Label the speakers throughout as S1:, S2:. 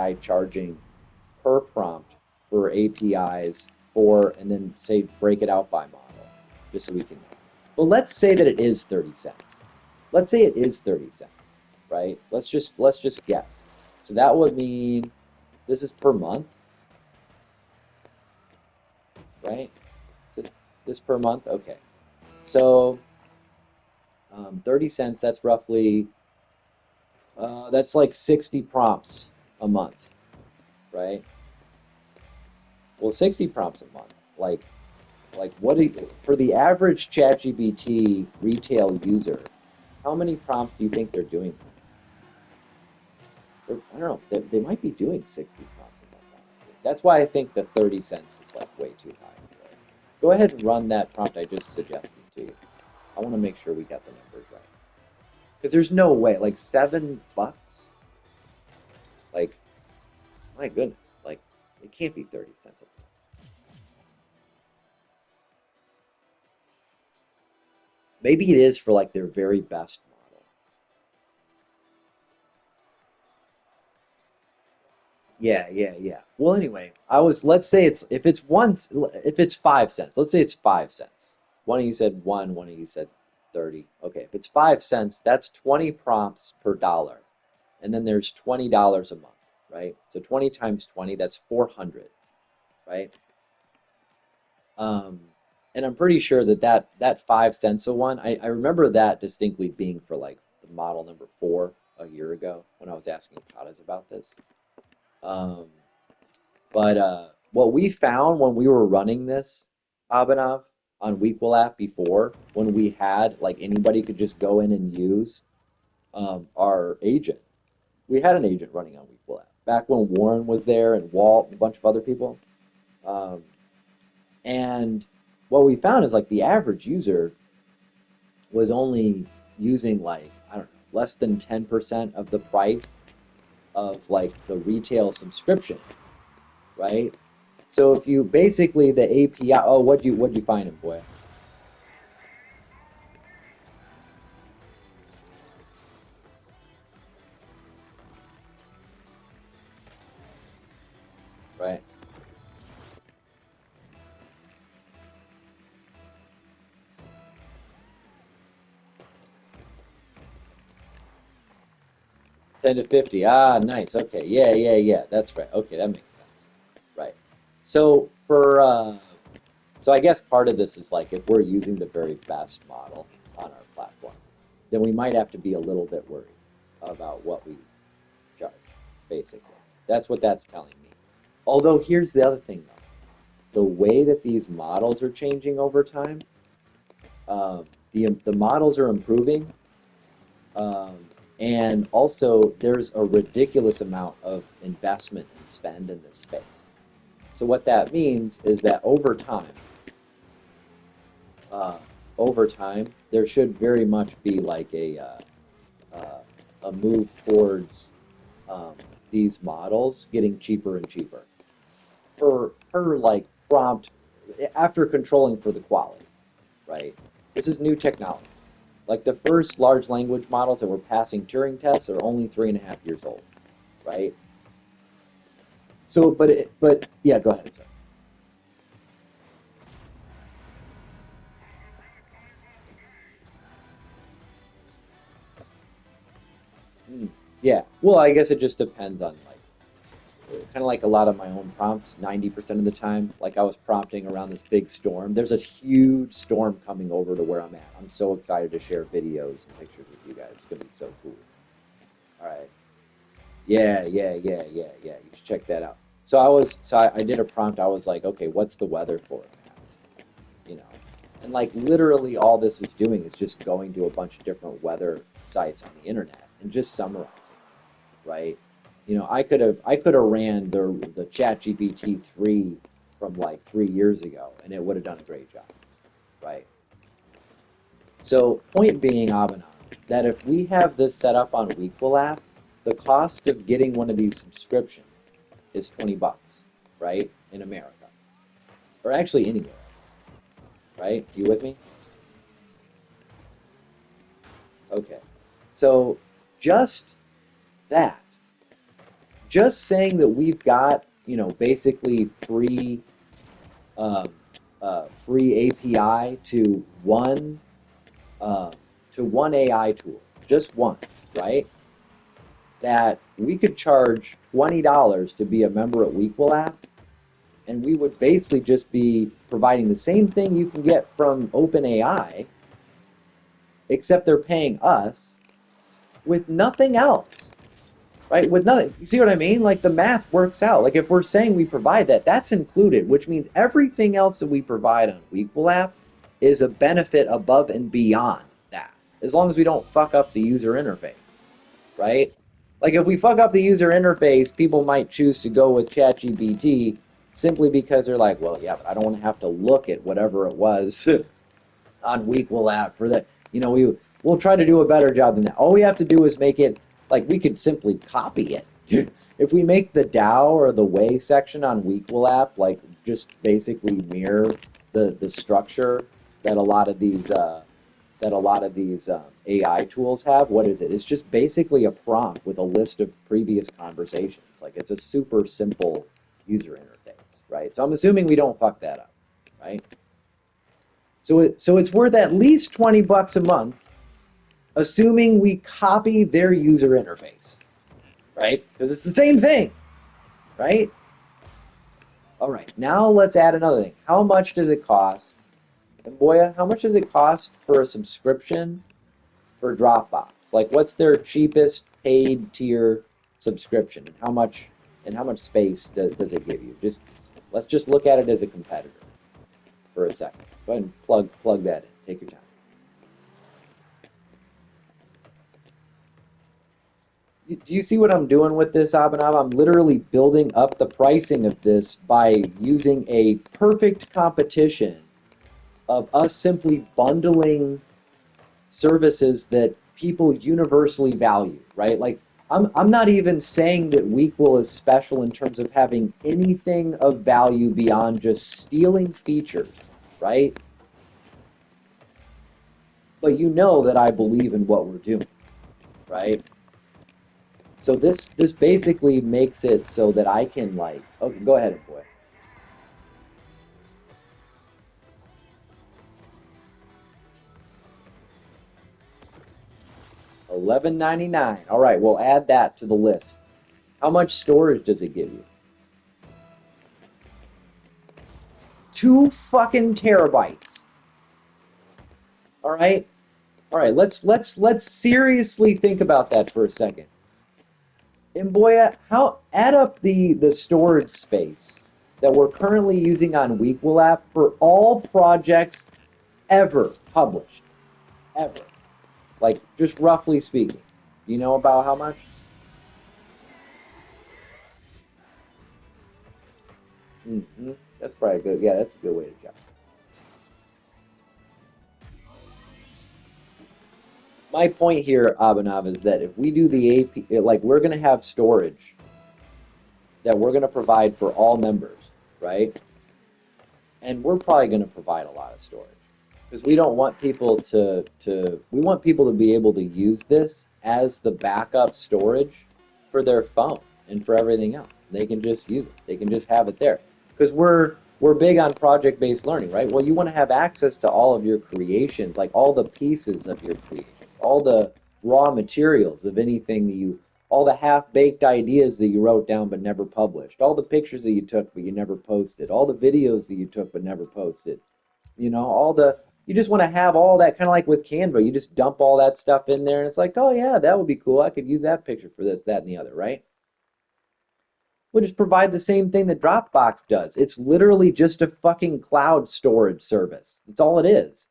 S1: AI charging per prompt for APIs for, and then say break it out by model, just so we can know. But let's say that it is 30 cents. Let's say it is 30 cents, right? Let's just guess. So that would mean this is per month, right? So this per month, okay. So 30 cents, that's roughly, that's like 60 prompts a month, right? Well, 60 prompts a month. Like what do you, for the average ChatGPT retail user, how many prompts do you think they're doing? I don't know. They might be doing 60 prompts a month, honestly. That's why I think the 30 cents is like way too high. Right? Go ahead and run that prompt I just suggested to you. I want to make sure we got the numbers right. Because there's no way, like $7, like, my goodness, like, it can't be 30 cents a month. Maybe it is for like their very best model. Yeah. Well, anyway, let's say if it's 5 cents, let's say it's 5 cents. One of you said one of you said 30. Okay, if it's 5 cents, that's 20 prompts per dollar. And then there's $20 a month, right? So 20 times 20, that's 400, right? Um, and I'm pretty sure that 5 cents a one, I remember that distinctly being for like the model number 4 a year ago when I was asking Tadas about this. Um, but what we found when we were running this, Abhinav, on Weequal app before, when we had like anybody could just go in and use our agent. We had an agent running on Weequal app back when Warren was there and Walt and a bunch of other people. Um, and what we found is like the average user was only using like, I don't know, less than 10% of the price of like the retail subscription, right? So if you basically the API, oh, what'd you find him, boy? Right? 10 to 50. Ah, nice. Okay. Yeah. That's right. Okay, that makes sense. Right. So so I guess part of this is like if we're using the very best model on our platform, then we might have to be a little bit worried about what we charge, basically. That's what that's telling me. Although here's the other thing though. The way that these models are changing over time, the models are improving, um, and also there's a ridiculous amount of investment and spend in this space. So what that means is that uh, over time, there should very much be like uh, a move towards um, these models getting cheaper and cheaper per like prompt after controlling for the quality, right? This is new technology. Like the first large language models that were passing Turing tests are only 3.5 years old, right? So, but yeah, go ahead. Sorry. Hmm. Yeah. Well, I guess it just depends on like kind of like a lot of my own prompts. 90% of the time, like I was prompting around this big storm. There's a huge storm coming over to where I'm at. I'm so excited to share videos and pictures with you guys. It's gonna be so cool. All right. Yeah. You should check that out. So I did a prompt. I was like, okay, what's the weather forecast? You know, and like literally all this is doing is just going to a bunch of different weather sites on the internet and just summarizing, right? I could have ran the ChatGPT 3 from like 3 years ago, and it would have done a great job, right? So point being, Abhinav, that if we have this set up on Weequal app, the cost of getting one of these subscriptions is 20 bucks, right? In America, or actually anywhere, right? You with me? Okay. So just that, just saying that we've got, you know, basically free um, free API to one AI tool, just one, right? That we could charge $20 to be a member at Weequal app, and we would basically just be providing the same thing you can get from OpenAI, except they're paying us with nothing else, right? With nothing. You see what I mean? Like the math works out. Like if we're saying we provide that, that's included, which means everything else that we provide on Weequal app is a benefit above and beyond that, as long as we don't fuck up the user interface, right? Like if we fuck up the user interface, people might choose to go with ChatGPT simply because they're like, well, yeah, but I don't want to have to look at whatever it was on Weequal app for that. You know, we'll try to do a better job than that. All we have to do is make it like we could simply copy it. If we make the DAO or the way section on Weequal app like just basically mirror the structure that a lot of these AI tools have, what is it? It's just basically a prompt with a list of previous conversations. Like it's a super simple user interface, right? So I'm assuming we don't fuck that up, right? So it's worth at least $20 a month, assuming we copy their user interface, right? Because it's the same thing, right? All right, now let's add another thing. How much does it cost? And Boya, how much does it cost for a subscription for Dropbox? Like, what's their cheapest paid tier subscription, and how much space does it give you? Let's just look at it as a competitor for a second. Go ahead and plug that in. Take your time. Do you see what I'm doing with this, Abhinav? I'm literally building up the pricing of this by using a perfect competition of us simply bundling services that people universally value, right? Like I'm not even saying that Weequal is special in terms of having anything of value beyond just stealing features, right? But you know that I believe in what we're doing, right? So this basically makes it so that I can like, okay, go ahead, boy. $11.99. All right, we'll add that to the list. How much storage does it give you? 2 fucking terabytes. All right? All right, let's seriously think about that for a second. And Boya, how add up the storage space that we're currently using on Weequal app for all projects ever published. Ever. Like just roughly speaking. Do you know about how much? Mm-hmm. That's probably good. Yeah, that's a good way to judge. My point here, Abhinav, is that if we do the AP, like we're going to have storage that we're going to provide for all members, right? And we're probably going to provide a lot of storage because we don't want people we want people to be able to use this as the backup storage for their phone and for everything else. They can just use it. They can just have it there because we're big on project-based learning, right? Well, you want to have access to all of your creations, like all the pieces of your creations, all the raw materials of anything that you, all the half-baked ideas that you wrote down but never published, all the pictures that you took but you never posted, all the videos that you took but never posted, you know, you just want to have all that, kind of like with Canva. You just dump all that stuff in there and it's like, oh yeah, that would be cool. I could use that picture for this, that, and the other, right? We'll just provide the same thing that Dropbox does. It's literally just a fucking cloud storage service. That's all it is.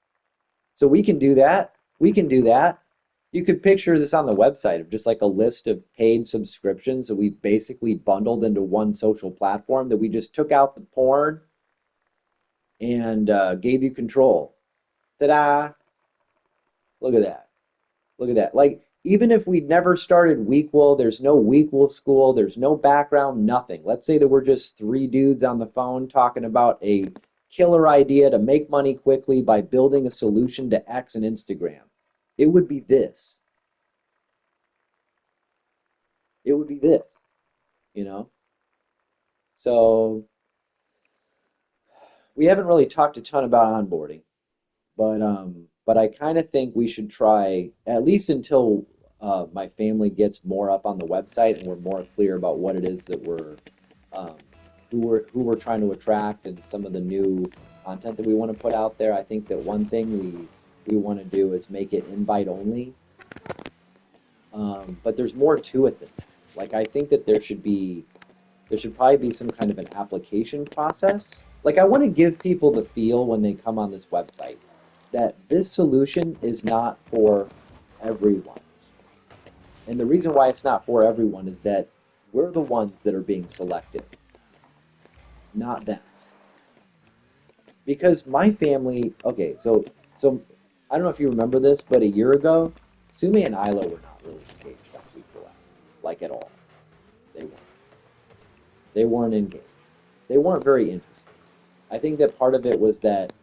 S1: So we can do that. We can do that. You could picture this on the website of just like a list of paid subscriptions that we basically bundled into one social platform that we just took out the porn and gave you control. Ta-da! Look at that. Look at that. Like, even if we never started Weequal, there's no Weequal school, there's no background, nothing. Let's say that we're just 3 dudes on the phone talking about a killer idea to make money quickly by building a solution to X and Instagram. It would be this. It would be this. you know? So we haven't really talked a ton about onboarding, but I kind of think we should try at least until my family gets more up on the website and we're more clear about what it is that um, who we're trying to attract and some of the new content that we want to put out there. I think that one thing we want to do is make it invite only, but there's more to it than that. Like I think that there should probably be some kind of an application process. Like I want to give people the feel when they come on this website that this solution is not for everyone. And the reason why it's not for everyone is that we're the ones that are being selected, not them. Because my family, okay, so I don't know if you remember this, but a year ago, Sume and Isla were not really engaged on People App, like at all. They weren't. They weren't engaged. They weren't very interested. I think that part of it was that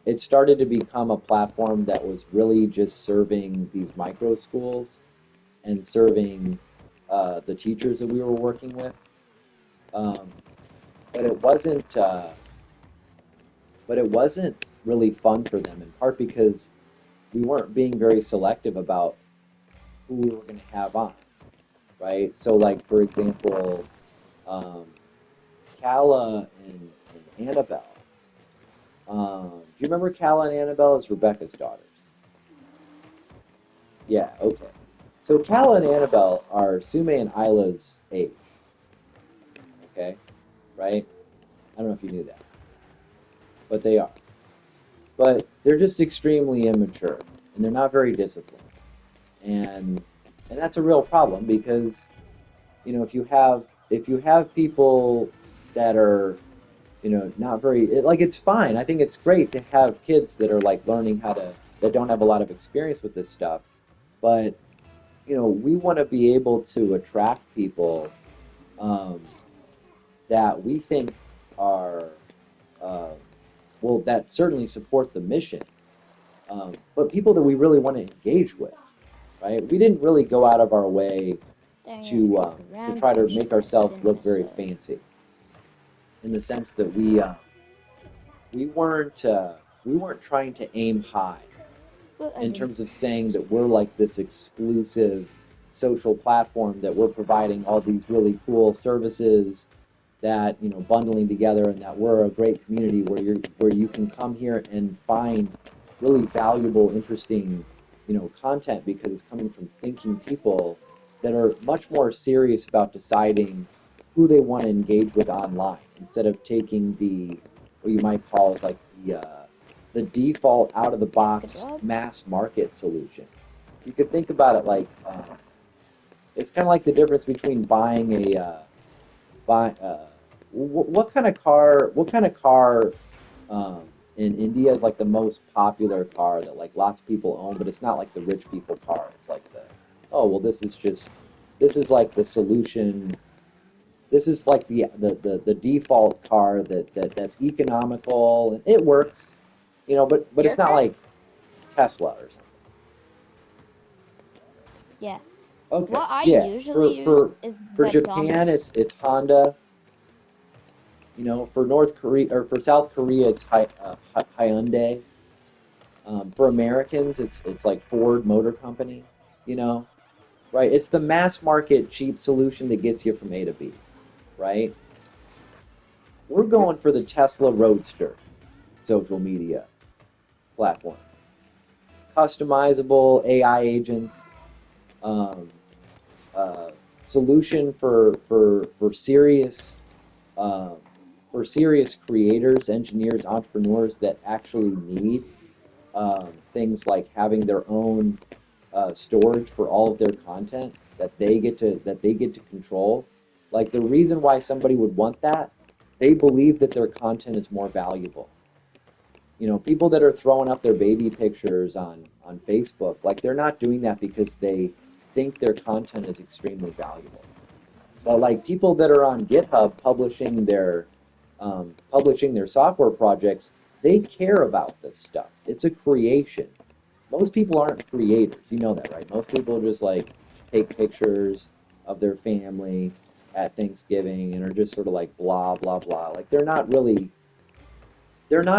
S1: it started to become a platform that was really just serving these micro schools and serving the teachers that we were working with. Um, but it wasn't. But it wasn't really fun for them, in part because we weren't being very selective about who we were going to have on, right? So, like for example, um, Kala and Annabelle. Do you remember Kala and Annabelle as Rebecca's daughters? Yeah, okay. So Kala and Annabelle are Sume and Isla's age, okay? Right? I don't know if you knew that, but they are. But they're just extremely immature and they're not very disciplined. And and that's a real problem because, if you have people that are, not very like it's fine. I think it's great to have kids that are like learning how to that don't have a lot of experience with this stuff, but we want to be able to attract people um, that we think are uh, well, that certainly support the mission, but people that we really want to engage with, right? We didn't really go out of our way
S2: Dang it,
S1: to
S2: round
S1: try to
S2: person
S1: make ourselves
S2: in
S1: look
S2: this.
S1: very fancy, in the sense that we weren't trying to aim high
S2: But I
S1: in
S2: mean,
S1: terms of saying that we're like this exclusive social platform that we're providing all these really cool services that bundling together and that we're a great community where you can come here and find really valuable interesting content because it's coming from thinking people that are much more serious about deciding who they want to engage with online instead of taking the what you might call as like the default out of the
S2: good
S1: box
S2: job.
S1: mass market solution. You could think about it like it's kind of like the difference between buying a buy what kind of car um, in India is like the most popular car that like lots of people own, but it's not like the rich people car. It's like oh well, this is like the solution. This is like the default car that's economical and it works, but
S2: Your
S1: it's not
S2: car?
S1: like Tesla or something.
S2: Yeah.
S1: Okay,
S2: What I
S1: yeah.
S2: usually
S1: For
S2: use
S1: for
S2: is
S1: for
S2: the
S1: Japan,
S2: Dominus.
S1: it's Honda. For North Korea or for South Korea, it's Hyundai. For Americans, it's like Ford Motor Company. You know, right? It's the mass market cheap solution that gets you from A to B, right? We're
S2: Mhm.
S1: going for the Tesla Roadster social media platform, customizable AI agents, um, uh, solution um, for serious creators, engineers, entrepreneurs that actually need things like having their own storage for all of their content that they get to control. Like the reason why somebody would want that, they believe that their content is more valuable. People that are throwing up their baby pictures on Facebook, like they're not doing that because they think their content is extremely valuable. But like people that are on GitHub publishing their software projects, they care about this stuff. It's a creation. Most people aren't creators. You know that, right? Most people just like take pictures of their family at Thanksgiving and are just sort of like blah blah blah. Like they're not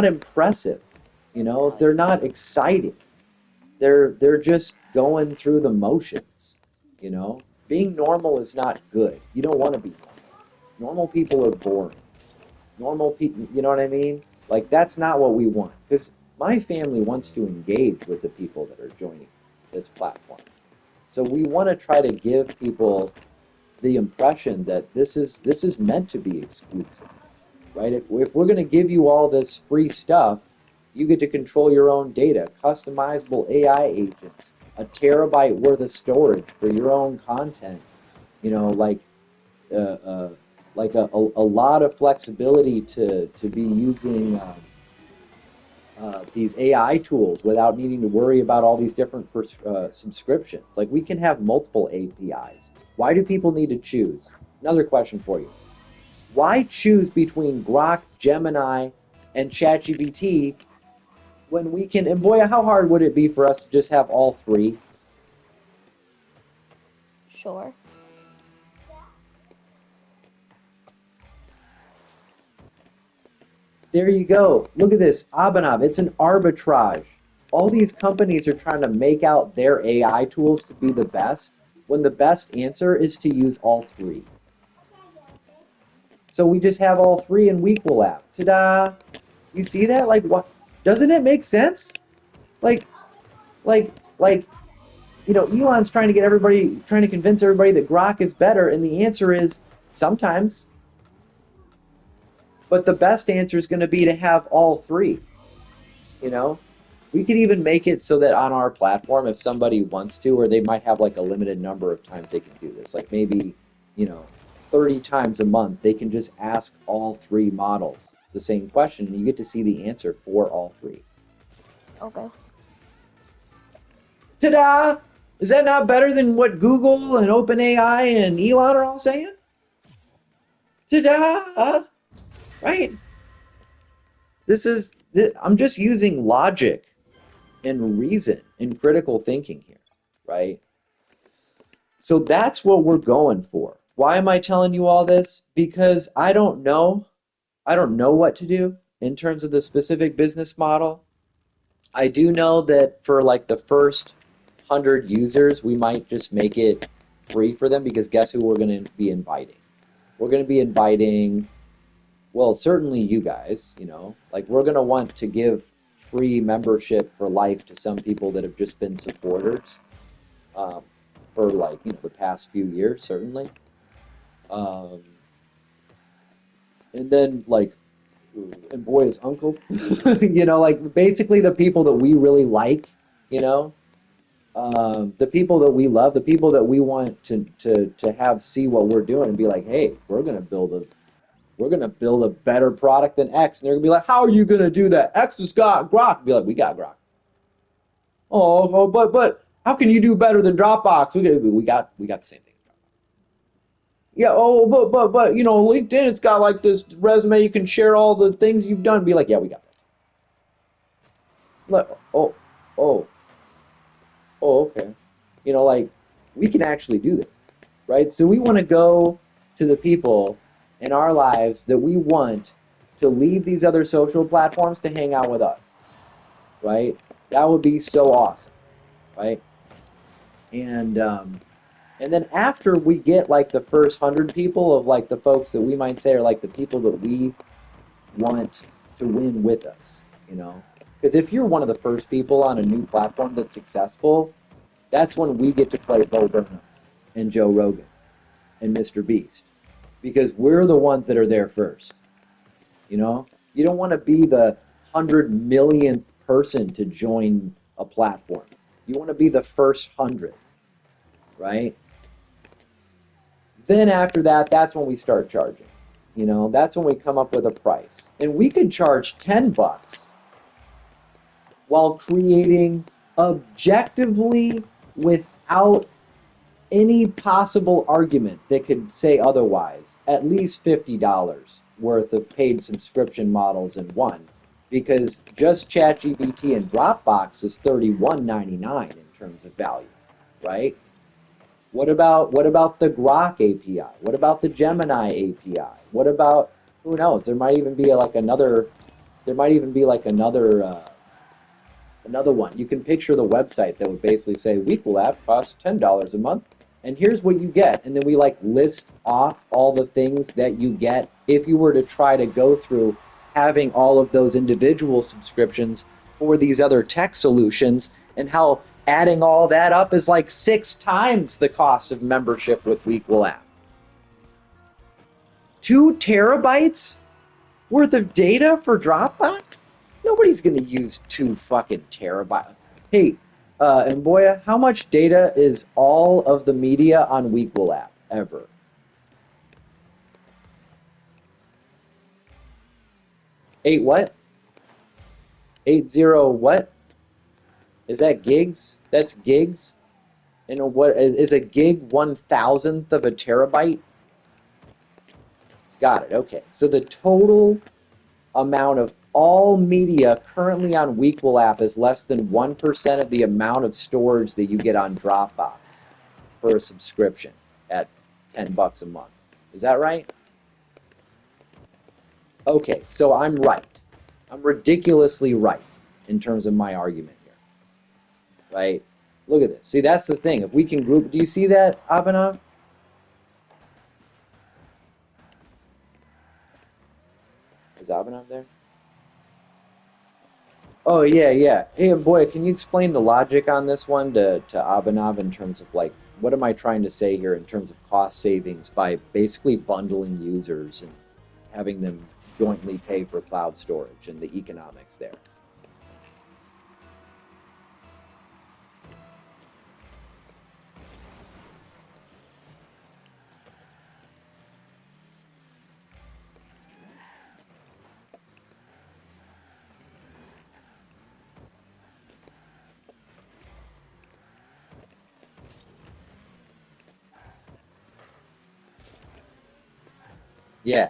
S1: impressive, you know, they're not exciting. They're just going through the motions, you know. Being normal is not good. You don't want to be normal. Normal people are boring. Normal people, you know what I mean? Like that's not what we want. Because my family wants to engage with the people that are joining this platform. So we want to try to give people the impression that this is meant to be exclusive, right? If we're going to give you all this free stuff, you get to control your own data, customizable AI agents, a terabyte worth of storage for your own content, you know, uh, uh, like a lot of flexibility to be using these AI tools without needing to worry about all these different subscriptions. Like we can have multiple APIs. Why do people need to choose? Another question for you. Why choose between Grok, Gemini, and ChatGPT when we can, and boy, how hard would it be for us to just have all three?
S2: Sure.
S1: There you go. Look at this. Abhinav, it's an arbitrage. All these companies are trying to make out their AI tools to be the best when the best answer is to use all three. So we just have all three in Weequal app. Ta-da! You see that? Like what? Doesn't it make sense? Like, like, you know, Elon's trying to get everybody, trying to convince everybody that Grok is better, and the answer is sometimes. But the best answer is going to be to have all three. You know, we could even make it so that on our platform, if somebody wants to, or they might have like a limited number of times they can do this, like maybe, you know, 30 times a month, they can just ask all three models the same question, and you get to see the answer for all three.
S2: Okay.
S1: Ta-da! Is that not better than what Google and OpenAI and Elon are all saying? Ta-da! Right? I'm just using logic and reason and critical thinking here, right? So that's what we're going for. Why am I telling you all this? Because I don't know what to do in terms of the specific business model. I do know that for like the first 100 users, we might just make it free for them because guess who we're going to be inviting? We're going to be inviting, well, certainly you guys, you know, like we're going to want to give free membership for life to some people that have just been supporters for like, you know, the past few years, certainly. Um, and then like, and boy, his uncle, you know, like basically the people that we really like, you know, the people that we love, the people that we want to have see what we're doing and be like, hey, we're gonna build a better product than X, and they're gonna be like, how are you gonna do that? X has got Grok. Be like, we got Grok. Oh, but how can you do better than Dropbox? We got the same thing. Yeah, oh, but you know, LinkedIn, it's got like this resume, you can share all the things you've done. Be like, yeah, we got that. Like, oh, okay. You know, like we can actually do this, right? So we want to go to the people in our lives that we want to leave these other social platforms to hang out with us, right? That would be so awesome, right? And then after we get like the first 100 people of like the folks that we might say are like the people that we want to win with us, you know? Because if you're one of the first people on a new platform that's successful, that's when we get to play Bo Burnham and Joe Rogan and Mr. Beast. Because we're the ones that are there first, you know? You don't want to be the 100 millionth person to join a platform. You want to be the first 100, right? Then after that, that's when we start charging. You know, that's when we come up with a price. And we could charge $10 while creating objectively without any possible argument that could say otherwise, at least $50 worth of paid subscription models in one. Because just ChatGPT and Dropbox is $31.99 in terms of value, right? What about the Grok API? What about the Gemini API? What about, who knows? There might even be like another. There might even be like another one. You can picture the website that would basically say Weequal app costs $10 a month, and here's what you get. And then we like list off all the things that you get if you were to try to go through having all of those individual subscriptions for these other tech solutions, and how adding all that up is like 6 times the cost of membership with Weequal app. 2 terabytes worth of data for Dropbox? Nobody's going to use 2 fucking terabytes. Hey, and Boya, how much data is all of the media on Weequal app ever? 8 what? 80 what? Is that gigs? That's gigs? And what is a gig 1,000th of a terabyte? Got it. Okay. So the total amount of all media currently on Weequal app is less than 1% of the amount of storage that you get on Dropbox for a subscription at $10 a month. Is that right? Okay, so I'm right. I'm ridiculously right in terms of my argument here. Right? Look at this. See, that's the thing. If we can group, do you see that, Abhinav? Is Abhinav there? Oh, yeah, yeah. Hey, boy, can you explain the logic on this one to Abhinav in terms of like, what am I trying to say here in terms of cost savings by basically bundling users and having them jointly pay for cloud storage and the economics there? Yeah.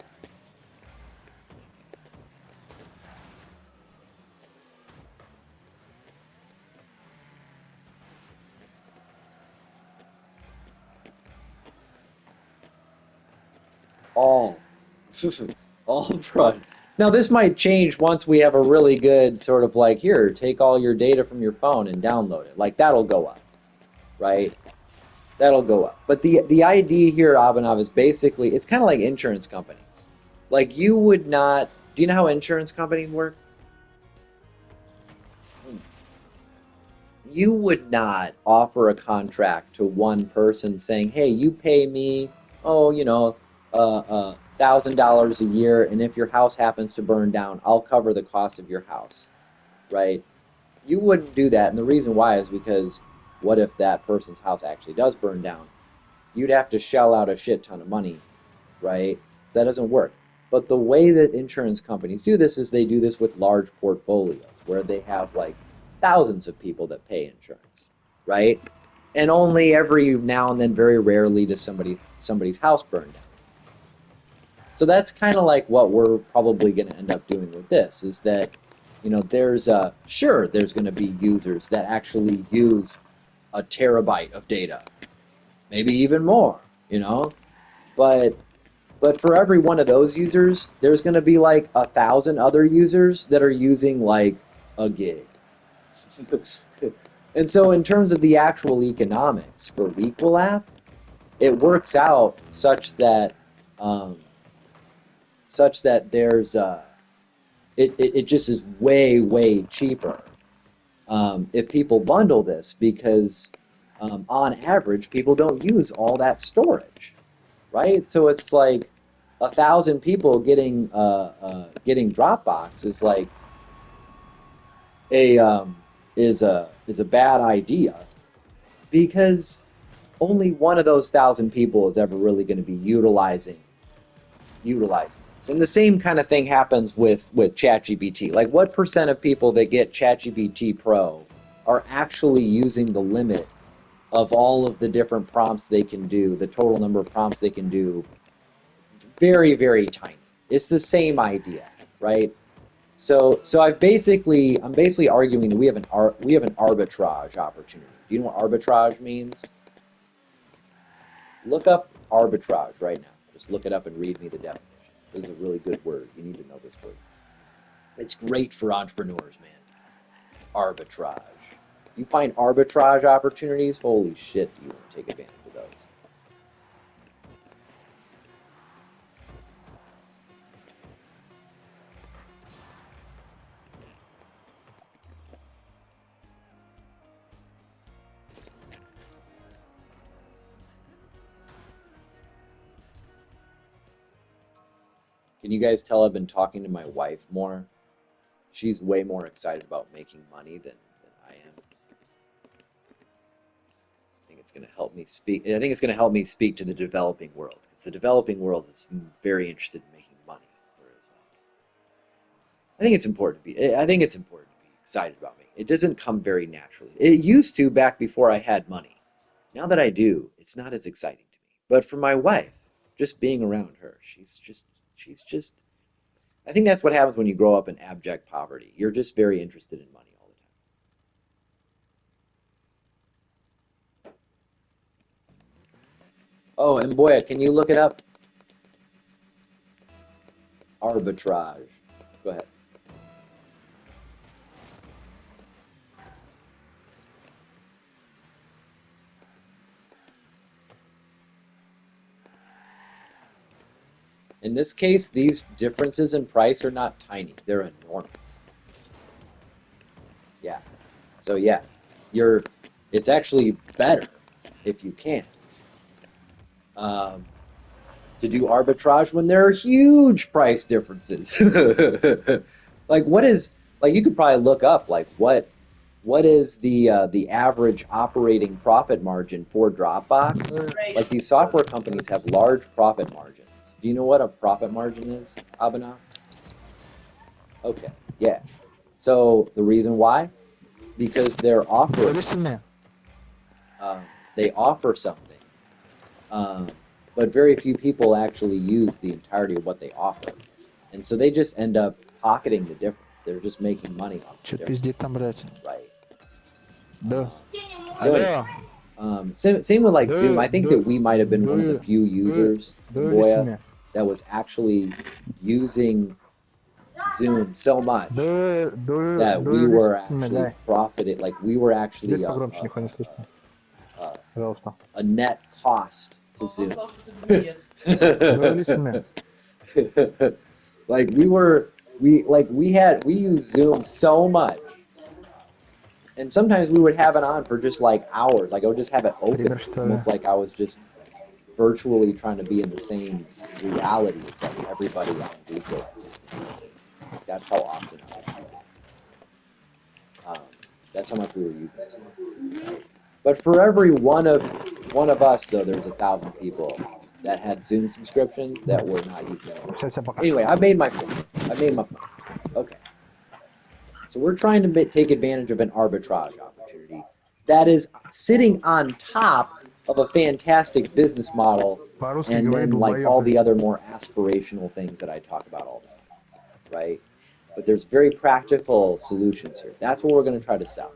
S1: All. All upfront. Now, this might change once we have a really good sort of like, here, take all your data from your phone and download it. Like, that'll go up, right? That'll go up. But the idea here, Abhinav, is basically, it's kind of like insurance companies. Like, you would not, do you know how insurance companies work? You would not offer a contract to one person saying, hey, you pay me, oh, $1,000 a year, and if your house happens to burn down, I'll cover the cost of your house, right? You wouldn't do that, and the reason why is because what if that person's house actually does burn down? You'd have to shell out a shit ton of money, right? So that doesn't work. But the way that insurance companies do this is they do this with large portfolios where they have like thousands of people that pay insurance, right? And only every now and then, very rarely, does somebody's house burn down. So that's kind of like what we're probably going to end up doing with this, is that, there's going to be users that actually use a terabyte of data, maybe even more, but for every one of those users, there's going to be like 1,000 other users that are using like a gig. And so in terms of the actual economics for Weequal app, it works out um, such that there's it just is way, way cheaper if people bundle this, because on average people don't use all that storage, right? So it's like 1,000 people getting Dropbox is like a is a bad idea, because only one of those 1,000 people is ever really going to be utilizing this. And the same kind of thing happens with ChatGPT. Like, what percent of people that get ChatGPT Pro are actually using the limit of all of the different prompts they can do, the total number of prompts they can do? Very, very tiny. It's the same idea, right? So I'm basically arguing that we have an arbitrage opportunity. Do you know what arbitrage means? look up arbitrage right now. Just look it up and read me the definition. This is a really good word. You need to know this word. It's great for entrepreneurs, man. Arbitrage. You find arbitrage opportunities, holy shit, do you want to take advantage of those. Can you guys tell I've been talking to my wife more? She's way more excited about making money than I am. I think it's going to help me speak. I think it's going to help me speak to the developing world, because the developing world is very interested in making money. Whereas, I think it's important to be. I think it's important to be excited about me. It doesn't come very naturally. It used to back before I had money. Now that I do, it's not as exciting to me. But for my wife, just being around her, she's just. I think that's what happens when you grow up in abject poverty. You're just very interested in money all the time. Oh, and Boya, can you look it up? Arbitrage. Go ahead. In this case, these differences in price are not tiny. They're enormous. Yeah. So yeah, it's actually better if you can to do arbitrage when there are huge price differences. Like you could probably look up like what is the average operating profit margin for Dropbox? Like these software companies have large profit margins. Do you know what a profit margin is, Abhinav? Okay, yeah. So the reason why? Because they're offering. They offer something, but very few people actually use the entirety of what they offer, and so they just end up pocketing the difference. They're just making money off the difference. Right. So same with like Zoom. I think that we might have been one of the few users, Boya, that was actually using Zoom so much that we were actually profited. Like we were actually a net cost to Zoom. Like we used Zoom so much. And sometimes we would have it on for just like hours. Like I would just have it open, almost like I was just virtually trying to be in the same reality as like everybody on Google. That's how often I was using it. That's how much we were using it. But for every one of us, though, there's 1,000 people that had Zoom subscriptions that were not using it. Anyway, I made my point. Okay. So we're trying to take advantage of an arbitrage opportunity that is sitting on top of a fantastic business model, and then like all the other more aspirational things that I talk about all the time, right? But there's very practical solutions here. That's what we're going to try to sell.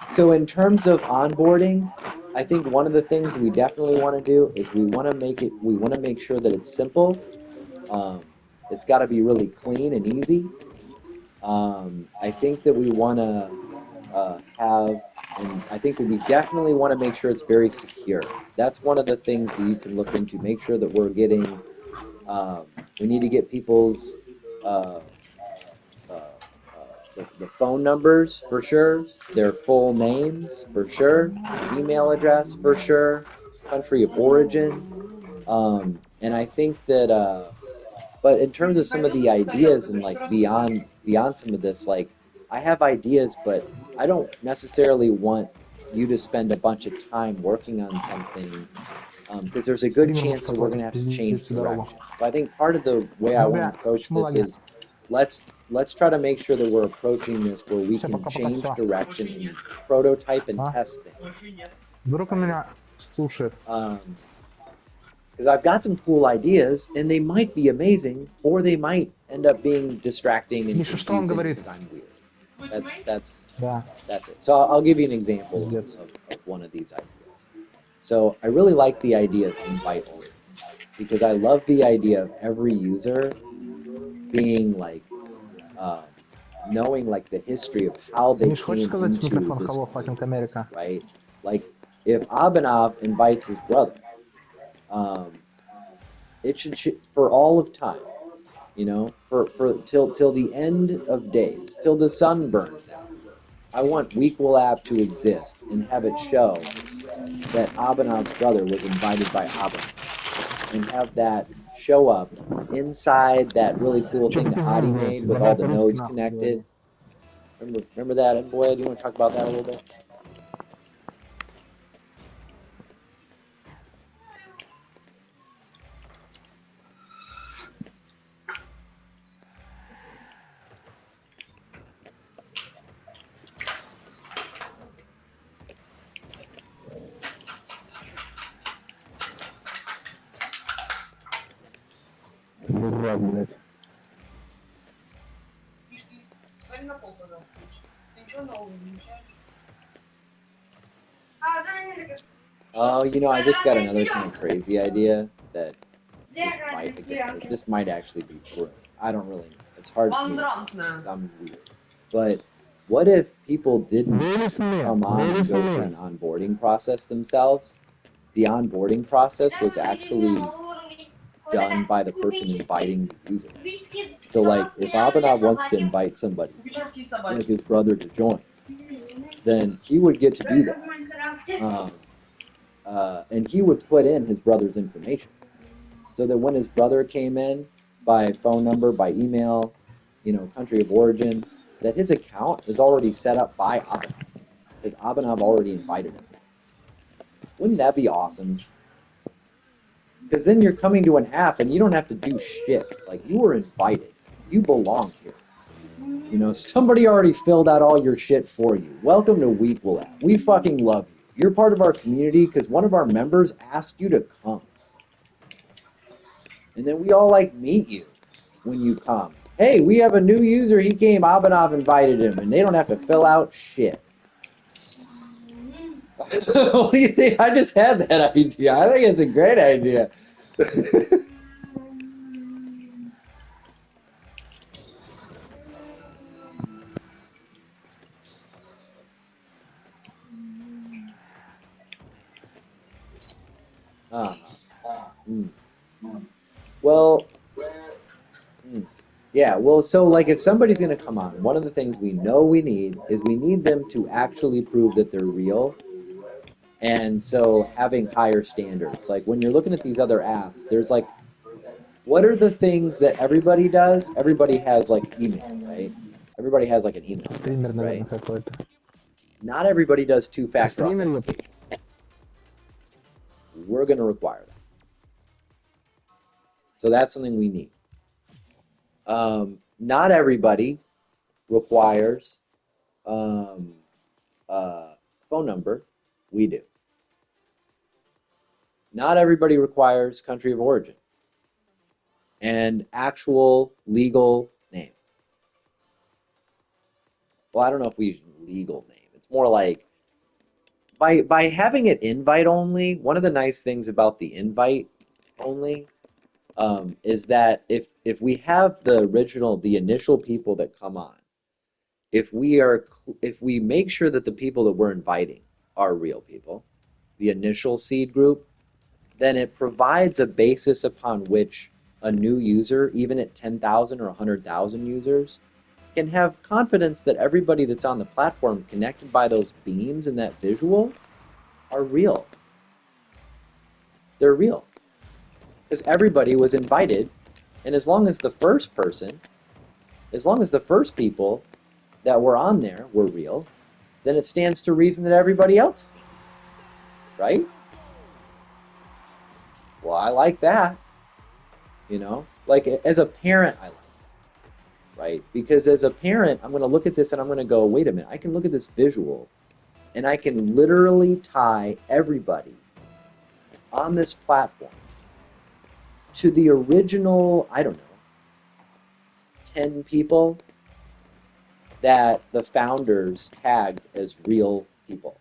S1: So in terms of onboarding, I think one of the things we definitely want to do is we want to make sure that it's simple. It's got to be really clean and easy. I think that we want to and I think that we definitely want to make sure it's very secure. That's one of the things that you can look into. Make sure that we're getting, we need to get people's the phone numbers for sure, their full names for sure, email address for sure, country of origin, and I think that. But in terms of some of the ideas and like beyond some of this, like I have ideas, but I don't necessarily want you to spend a bunch of time working on something because there's a good chance that we're going to have to change direction. So I think part of the way I want to approach this is let's try to make sure that we're approaching this where we can change direction and prototype and test things. Because I've got some cool ideas, and they might be amazing, or they might end up being distracting and confusing because I'm weird. That's it. So I'll give you an example of one of these ideas. So I really like the idea of invite only because I love the idea of every user being like um, knowing like the history of how they
S3: Миш, хочешь
S1: came
S3: сказать в
S1: into
S3: микрофон
S1: this
S3: Hello Fucking
S1: community,
S3: America?
S1: right? Like if Abhinav invites his brother, um, it should for all of time, you know, for till the end of days, till the sun burns out. I want Weequal app to exist and have it show that Abhinav's brother was invited by Abhinav and have that show up inside that really cool
S3: Что
S1: thing
S3: за
S1: that
S3: фигня,
S1: Adi
S3: блядь?
S1: made with
S3: Давай
S1: all the
S3: по-русски
S1: nodes
S3: нахуй
S1: connected.
S3: говори.
S1: Remember that, Envoy? Do you want to talk about that a little bit?
S3: Буржуа, блядь.
S1: Oh, you know, I just got another kind of crazy idea that this might actually be brilliant. I don't really know. It's hard for me to tell because I'm weird. But what if people didn't come on and go through an onboarding process themselves? The onboarding process was actually done by the person inviting the user. So, like, if Abhinav wants to invite somebody, like his brother, to join, then he would get to do that. And he would put in his brother's information. So that when his brother came in by phone number, by email, you know, country of origin, that his account is already set up by Abhinav because Abhinav already invited him. Wouldn't that be awesome? Because then you're coming to an app and you don't have to do shit. Like, you were invited. You belong here. You know, somebody already filled out all your shit for you. Welcome to Weequal app. We fucking love you. You're part of our community because one of our members asked you to come. And then we all like meet you when you come. Hey, we have a new user. He came. Abhinav invited him, and they don't have to fill out shit. What do you think? I just had that idea. I think it's a great idea. Mm. Well, yeah. Well, so like if somebody's going to come on, one of the things we know we need is we need them to actually prove that they're real. And so having higher standards. Like when you're looking at these other apps, there's like, what are the things that everybody does? Everybody has like email, right? Everybody has like an email address,
S3: Стример,
S1: right?
S3: наверное, какой-то.
S1: Not everybody does two-factor
S3: Стример, ёп.
S1: authentication. We're going to require that. So that's something we need. Not everybody requires phone number. We do. Not everybody requires country of origin and actual legal name. Well, I don't know if we legal name. It's more like by having it invite only. One of the nice things about the invite only is that if we have the initial people that come on, if we make sure that the people that we're inviting are real people, the initial seed group, then it provides a basis upon which a new user, even at 10,000 or 100,000 users, can have confidence that everybody that's on the platform connected by those beams and that visual are real. They're real. Because everybody was invited, and as long as the first people that were on there were real, then it stands to reason that everybody else, right? Well, I like that. You know, like as a parent, I like it, right? Because as a parent, I'm going to look at this and I'm going to go, wait a minute, I can look at this visual and I can literally tie everybody on this platform to the original, I don't know, 10 people that the founders tagged as real people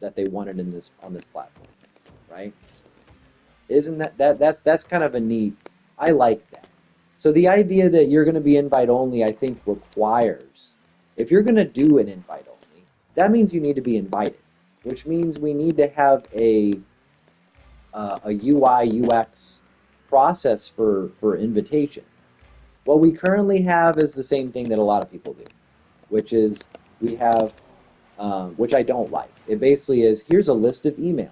S1: that they wanted on this platform. right? Isn't that's kind of a neat. I like that. So the idea that you're going to be invite only, I think, requires, if you're going to do an invite only, that means you need to be invited, which means we need to have a UI UX process for invitations. What we currently have is the same thing that a lot of people do, which is we have, which I don't like. It basically is, here's a list of emails.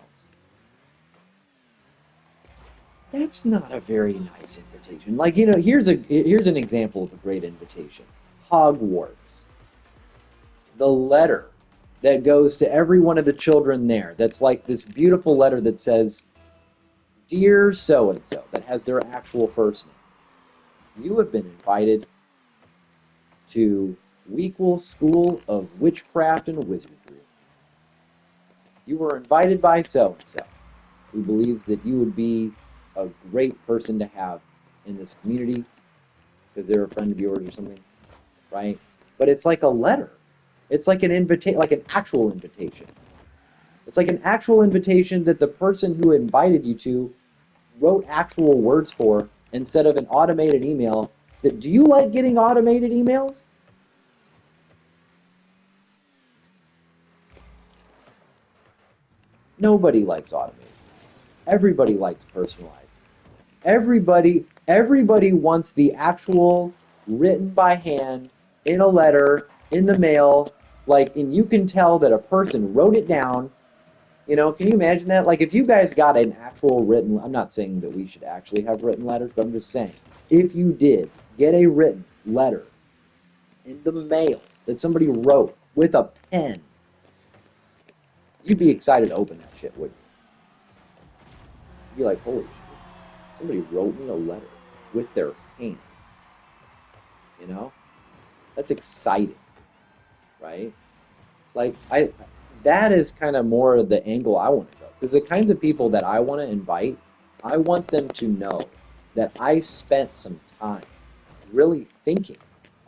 S1: That's not a very nice invitation. Like, here's an example of a great invitation. Hogwarts. The letter that goes to every one of the children there. That's like this beautiful letter that says, "Dear so and so," that has their actual first name. You have been invited to Weequel School of Witchcraft and Wizardry. You were invited by so and so, who believes that you would be a great person to have in this community because they're a friend of yours or something, right? But it's like a letter. It's like an invitation, like an actual invitation. It's like an actual invitation that the person who invited you to wrote actual words for instead of an automated email. Do you like getting automated emails? Nobody likes automated. Everybody likes personalized. Everybody wants the actual written by hand in a letter in the mail, like, and you can tell that a person wrote it down. Can you imagine that? Like, if you guys got an actual written, I'm not saying that we should actually have written letters, but I'm just saying, if you did get a written letter in the mail that somebody wrote with a pen, you'd be excited to open that shit, wouldn't you? You'd be like, holy shit. Somebody wrote me a letter with their hand. That's exciting, right? Like, that is kind of more the angle I want to go. Because the kinds of people that I want to invite, I want them to know that I spent some time really thinking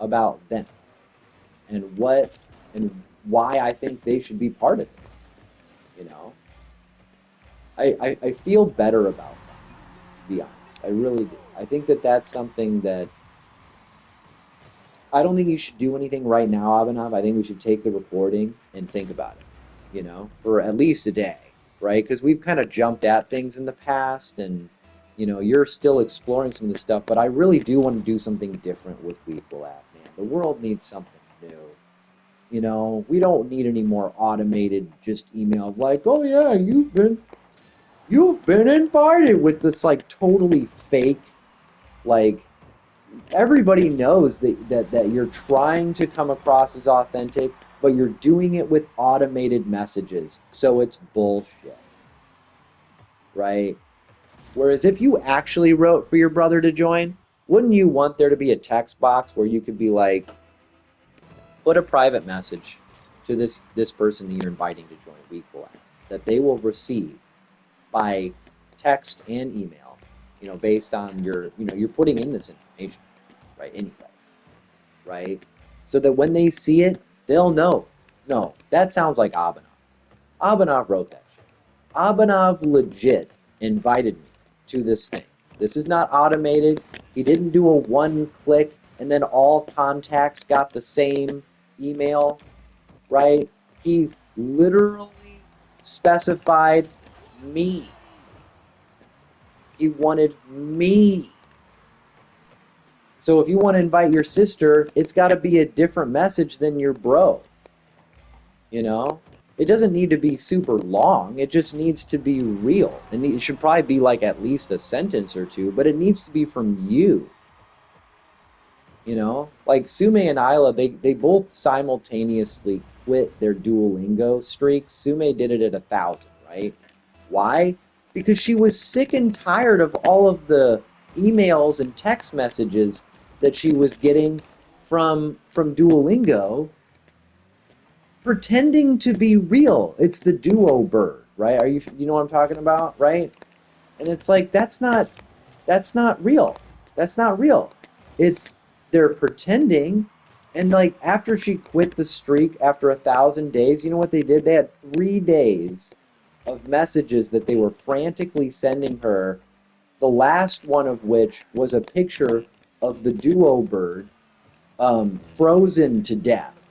S1: about them and why I think they should be part of this. I feel better about that, to be honest. I really do. I think that that's something that I don't think you should do anything right now, Abhinav. I think we should take the recording and think about it, for at least a day, right? Because we've kind of jumped at things in the past, and, you're still exploring some of this stuff, but I really do want to do something different with Weequel app, man. The world needs something new. We don't need any more automated just email like, oh yeah, you've been invited, with this like totally fake, like, everybody knows that you're trying to come across as authentic, but you're doing it with automated messages, so it's bullshit, right? Whereas if you actually wrote for your brother to join, wouldn't you want there to be a text box where you could be like, put a private message to this person that you're inviting to join Weequel app that they will receive by text and email, based on you're putting in this information, right? Anyway, right? So that when they see it, they'll know. No, that sounds like Abhinav. Abhinav wrote that shit. Abhinav legit invited me to this thing. This is not automated. He didn't do a one-click and then all contacts got the same email, right? He literally specified me. He wanted me. So if you want to invite your sister, it's got to be a different message than your bro. It doesn't need to be super long. It just needs to be real. And it should probably be like at least a sentence or two, but it needs to be from you. Like Sume and Isla, they both simultaneously quit their Duolingo streaks. Sume did it at 1,000, right? Why? Because she was sick and tired of all of the emails and text messages that she was getting from Duolingo pretending to be real. It's the Duo bird, right? You know what I'm talking about, right? And it's like, that's not real. That's not real. They're pretending. And like, after she quit the streak after 1,000 days, you know what they did? They had 3 days of messages that they were frantically sending her, the last one of which was a picture of the duo bird frozen to death,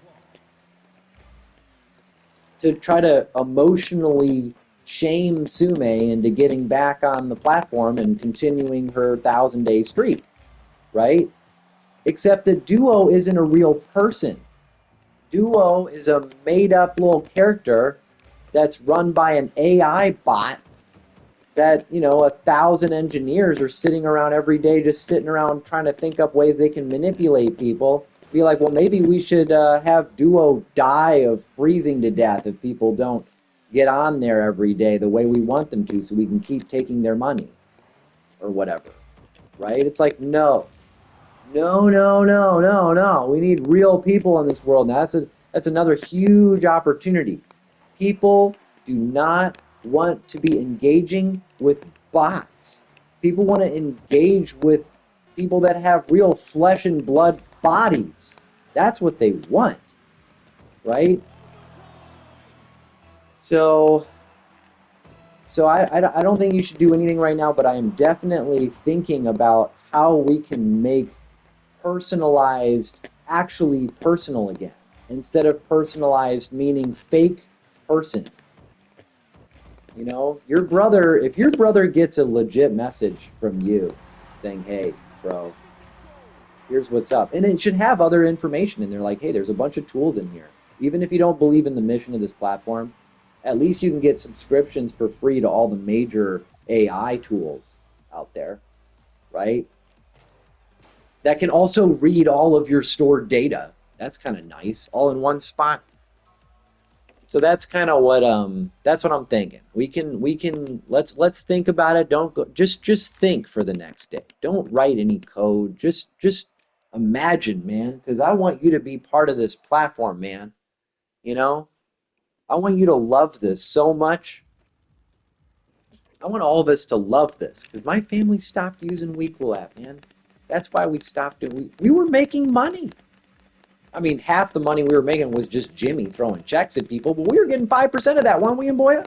S1: to try to emotionally shame Sume into getting back on the platform and continuing her 1,000-day streak, right? Except that Duo isn't a real person. Duo is a made-up little character that's run by an AI bot that, 1,000 engineers are sitting around every day just sitting around trying to think up ways they can manipulate people. Be like, well, maybe we should have Duo die of freezing to death if people don't get on there every day the way we want them to so we can keep taking their money or whatever, right? It's like, no. No, no, no, no, no. We need real people in this world. Now, that's another huge opportunity. People do not want to be engaging with bots. People want to engage with people that have real flesh and blood bodies. That's what they want, right? So I don't think you should do anything right now, but I am definitely thinking about how we can make personalized actually personal again, instead of personalized meaning fake person. Your brother, if your brother gets a legit message from you saying, hey, bro, here's what's up, and it should have other information in there, like, hey, there's a bunch of tools in here. Even if you don't believe in the mission of this platform, at least you can get subscriptions for free to all the major AI tools out there, right? That can also read all of your stored data. That's kind of nice, all in one spot. So that's kind of what I'm thinking. We can let's think about it. Don't go, just think for the next day. Don't write any code. Just imagine, man, because I want you to be part of this platform, man. I want you to love this so much. I want all of us to love this because my family stopped using Weequal app, man. That's why we stopped it. We were making money. I mean, half the money we were making was just Jimmy throwing checks at people, but we were getting 5% of that, weren't we, Mboya?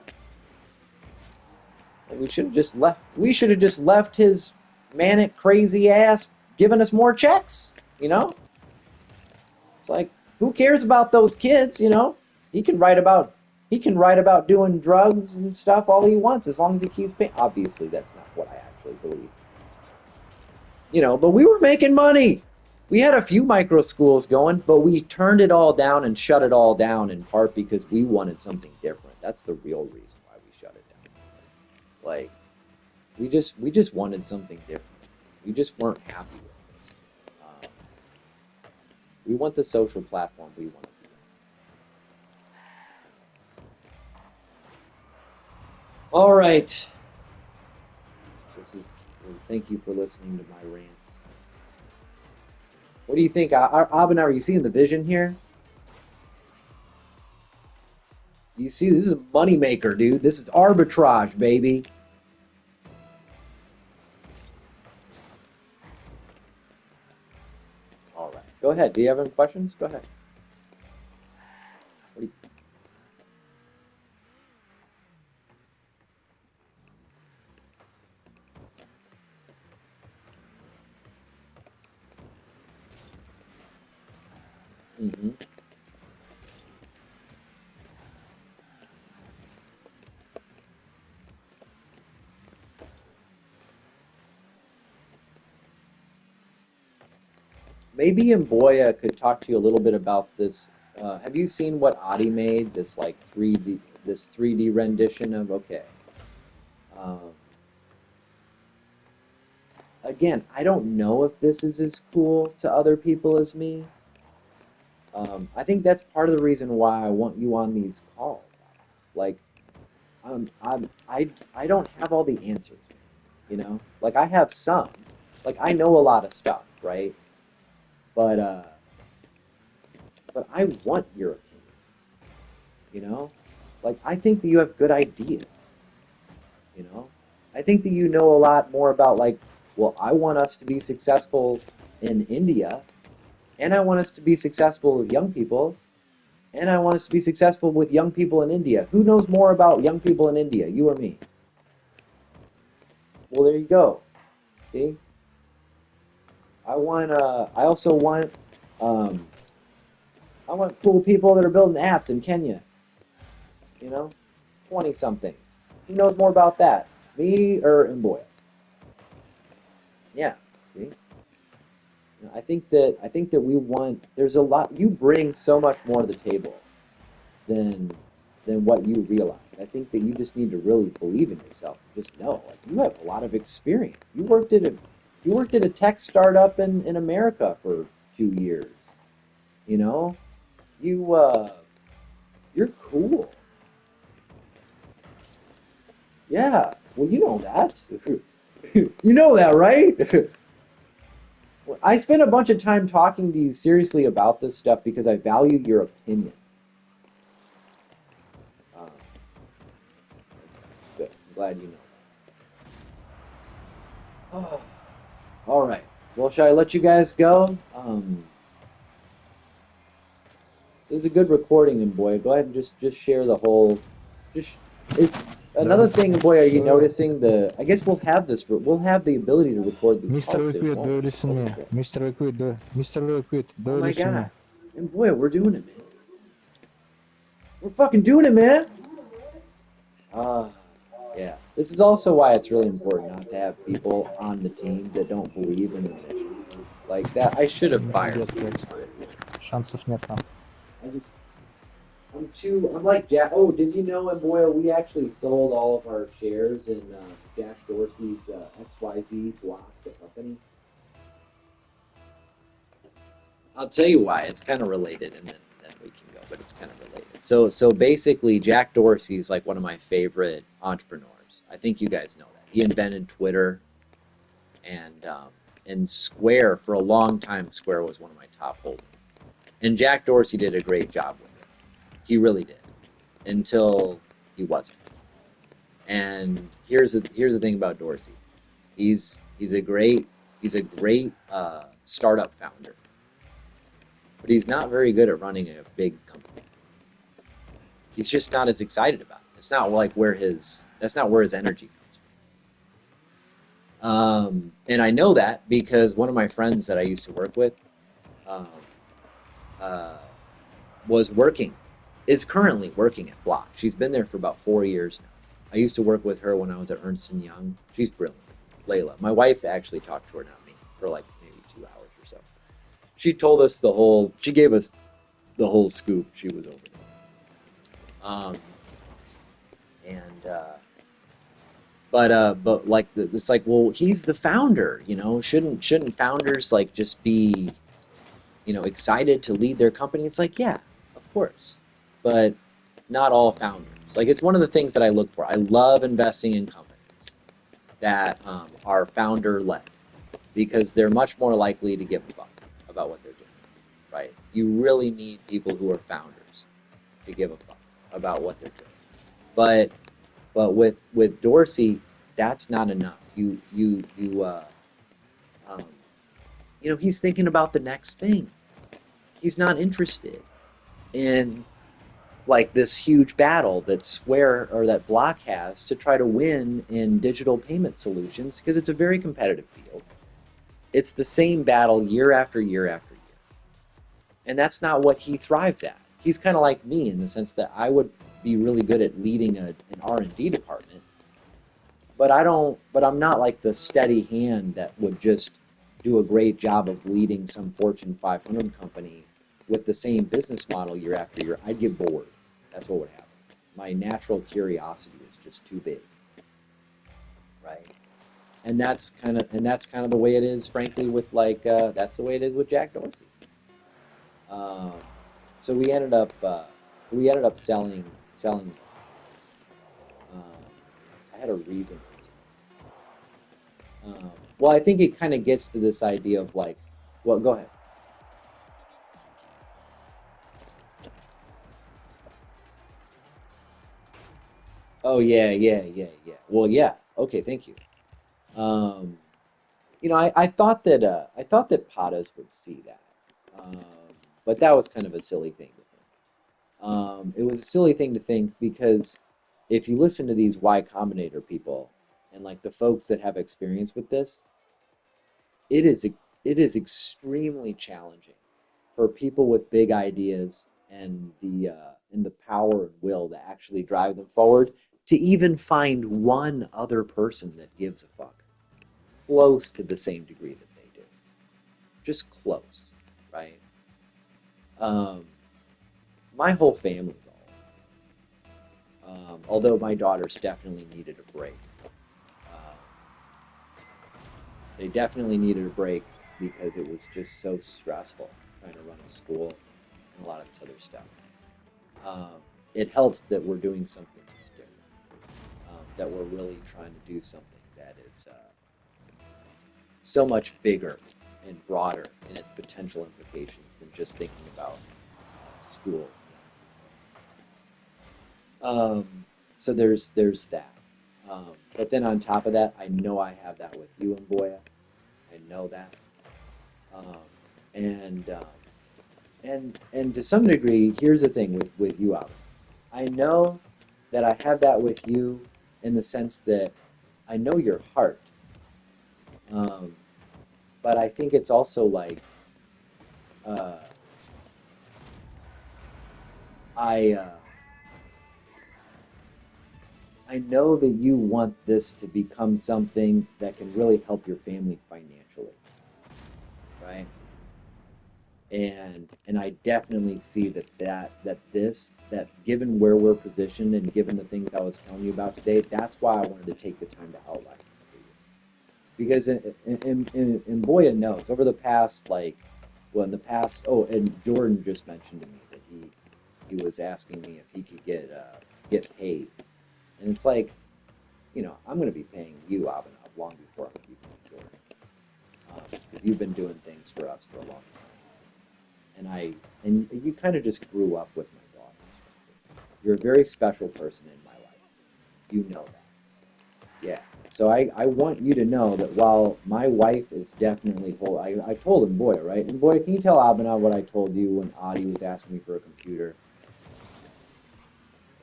S1: So we should have just left. We should have just left his manic, crazy ass giving us more checks. It's like, who cares about those kids? He can write about doing drugs and stuff all he wants as long as he keeps paying. Obviously, that's not what I actually believe. But we were making money. We had a few micro schools going, but we turned it all down and shut it all down in part because we wanted something different. That's the real reason why we shut it down. Like, we just wanted something different. We just weren't happy with this. We want the social platform we want to be. All right. Thank you for listening to my rants. What do you think, Abhinav? Are you seeing the vision here? You see, this is a moneymaker, dude. This is arbitrage, baby. All right. Go ahead. Do you have any questions? Go ahead. What do you... Mm-hmm. Maybe Mboya could talk to you a little bit about this. Have you seen what Adi made? This like 3D rendition of okay. Um, Again, I don't know if this is as cool to other people as me. I think that's part of the reason why I want you on these calls. Like, I don't have all the answers, Like I have some, like I know a lot of stuff, right? But I want your opinion, Like I think that you have good ideas, I think that you know a lot more about like, well, I want us to be successful in India, and I want us to be successful with young people. And I want us to be successful with young people in India. Who knows more about young people in India, you or me? Well, there you go. See? I also want, um, I want cool people that are building apps in Kenya. You know, 20 somethings. Who knows more about that? Me or Mboya? Yeah. See? I think that we want. There's a lot. You bring so much more to the table than what you realize. I think that you just need to really believe in yourself. Just know, like you have a lot of experience. You worked at a tech startup in America for 2 years. You know, you you're cool. Yeah. Well, you know that. You know that, right? I spent a bunch of time talking to you seriously about this stuff because I value your opinion. Um, good. I'm glad you know. Oh, all right. Well, shall I let you guys go? This is a good recording, and boy, go ahead and just share the whole. Just is another thing, boy. Are you
S3: So,
S1: noticing the? I guess we'll have this. We'll have the ability to record these
S3: Mr.
S1: calls soon,
S3: Liquid,
S1: won't
S3: do
S1: we?
S3: listen
S1: Holy
S3: me.
S1: shit!
S3: Mr. Liquid, Mr. Liquid,
S1: Oh
S3: do
S1: my
S3: listen
S1: god!
S3: me.
S1: And boy, we're doing it, man. We're fucking doing it, man. Uh, yeah. This is also why it's really important not to have people on the team that don't believe in the mission. Like that, I should have fired
S3: Нет,
S1: people.
S3: шансов нет там.
S1: I just, I'm like Jack. Oh, did you know, and boy, we actually sold all of our shares in Jack Dorsey's XYZ block, the company. I'll tell you why. It's kind of related, and then we can go, but it's kind of related. So basically, Jack Dorsey is like one of my favorite entrepreneurs. I think you guys know that. He invented Twitter, and Square for a long time. Square was one of my top holdings, and Jack Dorsey did a great job with it. He really did, until he wasn't. And here's the thing about Dorsey. He's a great startup founder, but he's not very good at running a big company. He's just not as excited about it. It's not like that's not where his energy comes from. And I know that because one of my friends that I used to work with um, uh, is currently working at Block. She's been there for about 4 years now. I used to work with her when I was at Ernst & Young. She's brilliant. Layla. My wife actually talked to her, not me, for like maybe 2 hours or so. She gave us the whole scoop. She was over there. And but like it's like, well, he's the founder, shouldn't founders like just be, excited to lead their company? It's like, yeah, of course, but not all founders. Like, it's one of the things that I look for. I love investing in companies that are founder led because they're much more likely to give a fuck about what they're doing, right? You really need people who are founders to give a fuck about what they're doing. But with Dorsey, that's not enough. Um, he's thinking about the next thing. He's not interested in like this huge battle that Square or that Block has to try to win in digital payment solutions because it's a very competitive field. It's the same battle year after year after year. And that's not what he thrives at. He's kind of like me in the sense that I would be really good at leading an R&D department, but I'm not like the steady hand that would just do a great job of leading some Fortune 500 company with the same business model year after year. I'd get bored. That's what would happen. My natural curiosity is just too big, right? And that's kind of the way it is, frankly, with that's the way it is with Jack Dorsey. Um, so we ended up selling. Um, I had a reason. Well, I think it kind of gets to this idea of like, well, go ahead. Oh yeah. Well, yeah. Okay, thank you. Um, I thought that Patas would see that, um, but that was kind of a silly thing with him. It was a silly thing to think because if you listen to these Y Combinator people and like the folks that have experience with this, it is extremely challenging for people with big ideas and the power and will to actually drive them forward to even find one other person that gives a fuck close to the same degree that they do. Just close, right? Um, my whole family's all over this. Although my daughters definitely needed a break. Um, they definitely needed a break because it was just so stressful trying to run a school and a lot of this other stuff. Um, it helps that we're doing something that's different, that we're really trying to do something that is so much bigger and broader in its potential implications than just thinking about school. So there's that. But then on top of that, I know I have that with you and Boya. I know that. Um, and to some degree, here's the thing with you, Albert. I know that I have that with you in the sense that I know your heart. Um, but I think it's also like uh, I uh, I know that you want this to become something that can really help your family financially, right? And I definitely see that given where we're positioned and given the things I was telling you about today, that's why I wanted to take the time to outline this for you. Because and Boya knows over the past in the past, oh, and Jordan just mentioned to me that he was asking me if he could get paid, and it's like, I'm going to be paying you, Abhinav, long before I'm going to be paying Jordan, because you've been doing things for us for a long time, and you kind of just grew up with my daughter. You're a very special person in my life. You know that. Yeah. So I want you to know that while my wife is definitely I told him, Boya, right? And Boya, can you tell Abhinav what I told you when Adi was asking me for a computer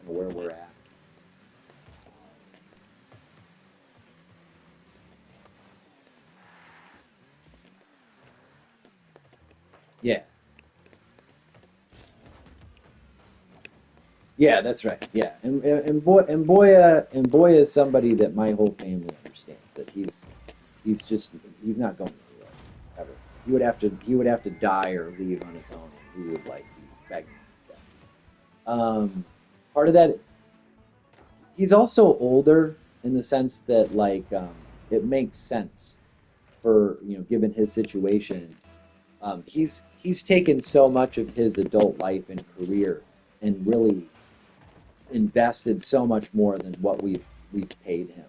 S1: and where we're at? Yeah. Yeah, that's right. Yeah, and Boya is somebody that my whole family understands that he's not going anywhere ever. He would have to die or leave on his own, and we would like be begging and stuff. Part of that, he's also older in the sense that it makes sense for given his situation. He's taken so much of his adult life and career and really invested so much more than what we've paid him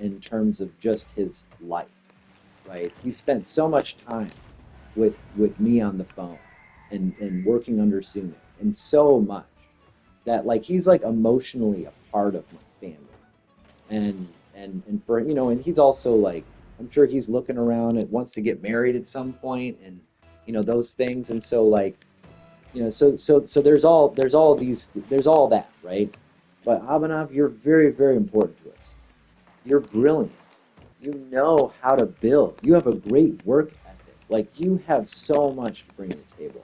S1: in terms of just his life, right? He spent so much time with me on the phone and working under Sumit and so much that he's emotionally a part of my family. And for and he's also I'm sure he's looking around and wants to get married at some point and those things. And so so there's all that, right? But Abhinav, you're very, very important to us. You're brilliant. You know how to build. You have a great work ethic. You have so much to bring to the table.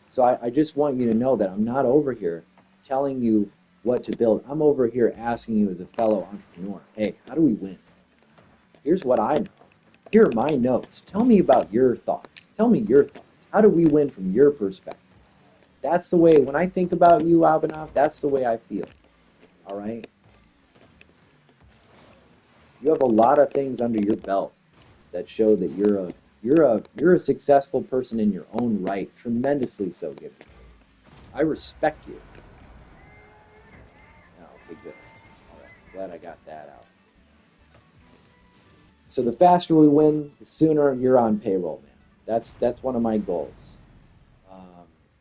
S1: So I just want you to know that I'm not over here telling you what to build. I'm over here asking you as a fellow entrepreneur, hey, how do we win? Here's what I know. Here are my notes. Tell me about your thoughts. Tell me your thoughts. How do we win from your perspective? That's the way, when I think about you, Abhinav, that's the way I feel. All right? You have a lot of things under your belt that show that you're a successful person in your own right, tremendously so given your age. I respect you. Oh, okay, good. All right, glad I got that out. So the faster we win, the sooner you're on payroll, man. That's one of my goals.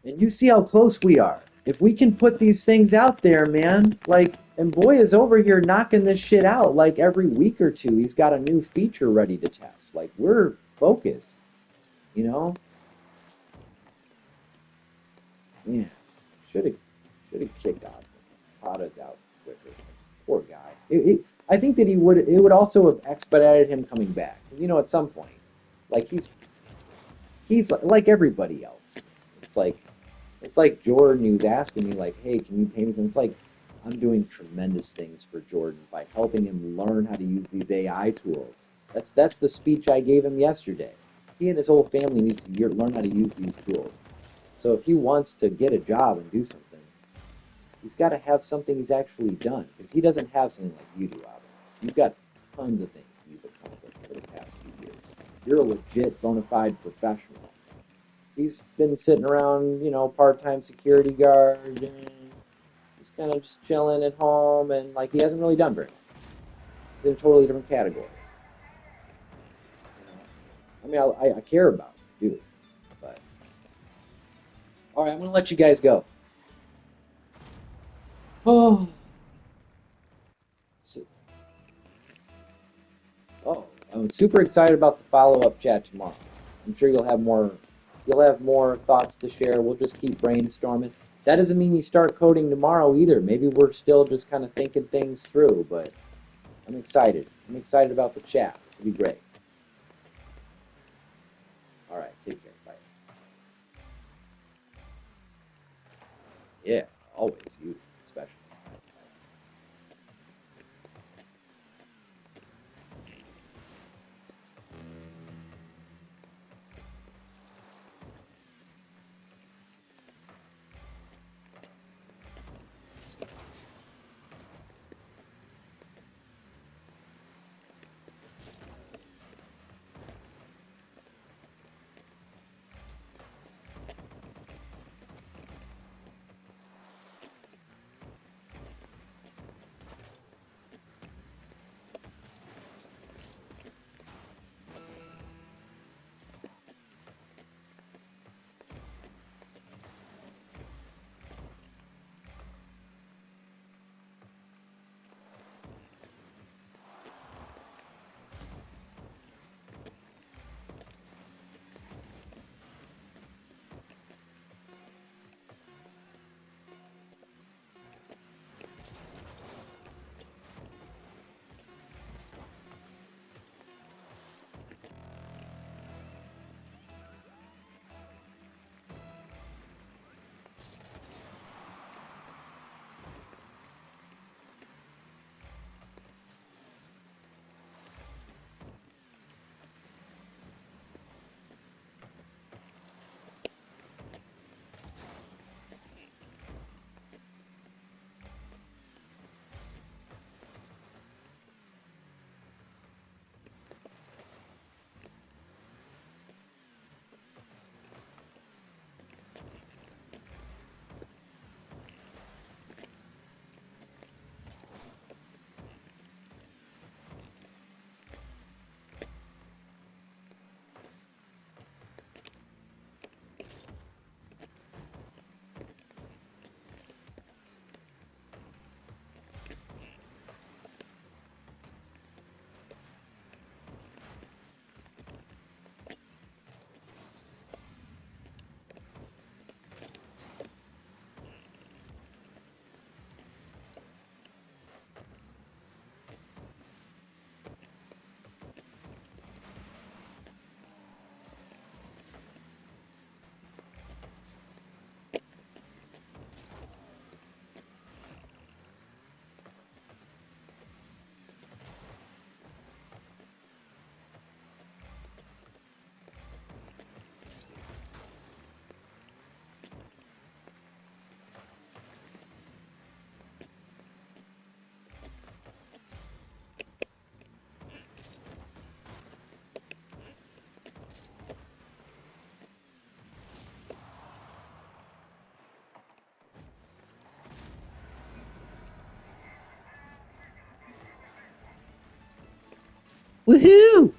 S1: And you see how close we are. If we can put these things out there, man, and Boy is over here knocking this shit out every week or two. He's got a new feature ready to test. We're focused, you know? Yeah. Should have Should have kicked Okada's out quicker. Poor guy. I think that it would also have expedited him coming back. 'Cause, at some point, like he's like everybody else. It's like Jordan. He was asking me like, "Hey, can you pay me?" And it's like I'm doing tremendous things for Jordan by helping him learn how to use these AI tools. That's the speech I gave him yesterday. He and his whole family needs to learn how to use these tools. So if he wants to get a job and do something, he's got to have something he's actually done because he doesn't have something like you do, Albert. You've got tons of things you've accomplished for the past few years. You're a legit, bona fide professional. He's been sitting around, part-time security guard, and he's kind of just chilling at home, and like he hasn't really done very much. He's in a totally different category. I mean, I care about him, dude. But all right, I'm gonna let you guys go. Oh, so, I'm super excited about the follow-up chat tomorrow. I'm sure you'll have more thoughts to share. We'll just keep brainstorming. That doesn't mean you start coding tomorrow either. Maybe we're still just kind of thinking things through, but I'm excited. I'm excited about the chat. This will be great. All right, take care. Bye. Yeah, always you, especially. Woohoo!